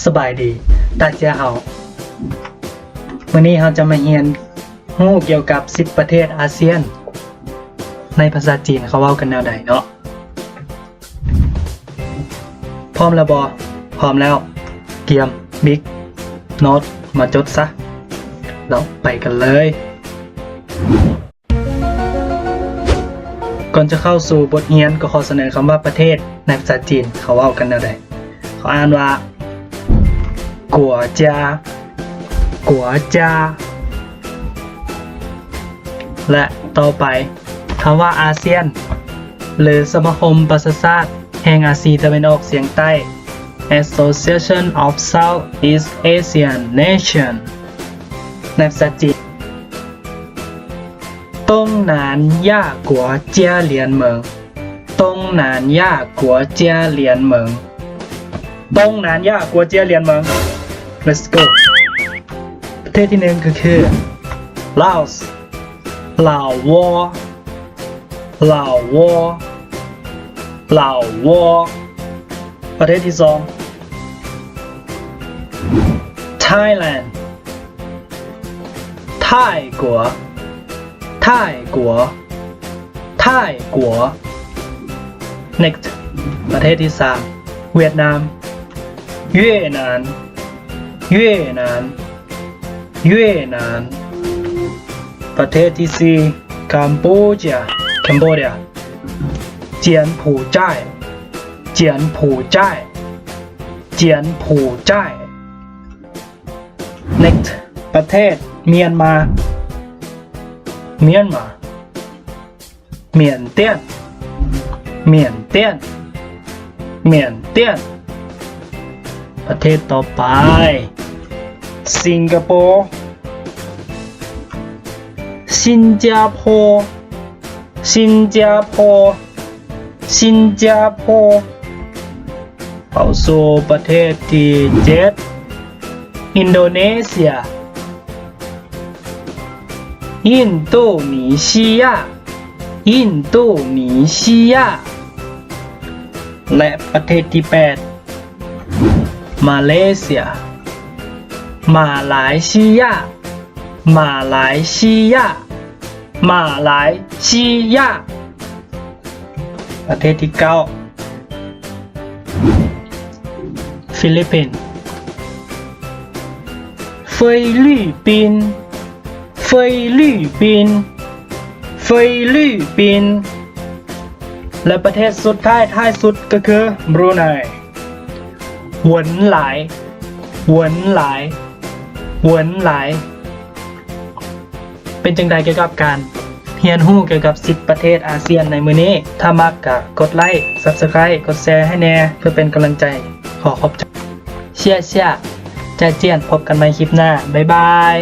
สบายดี大家好วันนี้เราจะมาเรียนรู้เกี่ยวกับ10ประเทศอาเซียนในภาษาจีนเขาเว้ากันแนวใดเนาะพร้อมแล้วบ่พร้อมแล้วเตรียมบิ๊กโน้ตมาจดซะเราไปกันเลยก่อนจะเข้าสู่บทเรียนก็ขอเสนอคำว่าประเทศในภาษาจีนเขาเว้ากันแนวใดเขาอ่านว่ากัวจากัวจาและต่อไปคำว่าอาเซียนหรือสมาคมประชาชาติแห่งอาเซียนตะวันออกเฉียงใต้ Association of Southeast Asian Nations ในภาษาจีน东南亚国家联盟东南亚国家联盟东南亚国家联盟 Let's go ประเทศที่หนึ่งก็คือลาวส์ลาววอลาววอลาววอประเทศที่สอง Thailand ไทยกัวไทยกัวไทยกัว Next ประเทศที่สามเวียดนามเวียดนามเวียดนามเวียดนามประเทศที่สี่กัมพูชาเจียนผู่จ่ายเจียนผู่จ่ายเจียนผู่จ่าย Next ประเทศเมียนมาเมียนมาเมียนเตี้ยนเมียนเตี้ยนเมียนเตี้ยนประเทศต่อไปสิงคโปร์สินคโปร์สินคโปร์สินคโปร์เข้าสู่ประเทศที่7อินโดนีเซียอินโดนีเซียอินโดนีเซียและประเทศที่8มาเลเซียมาเลเซียมาเลเซียมาเลเซียประเทศที่9ฟิลิปปินส์ฟิลิปปินส์ฟิลิปปินส์ฟิลิปปินส์และประเทศสุดท้ายสุดก็คือบรูไนหวนหลายหวนหลายหวนหลายเป็นจังใดเกี่ยวกับการเรียนรู้เกี่ยวกับ10ประเทศอาเซียนในมื้อนี้ถ้ามักก็กดไลค์ Subscribe กดแชร์ให้แน่เพื่อเป็นกำลังใจขอขอบใจเชี่ยใจเจียนพบกันใหม่คลิปหน้าบ๊ายบาย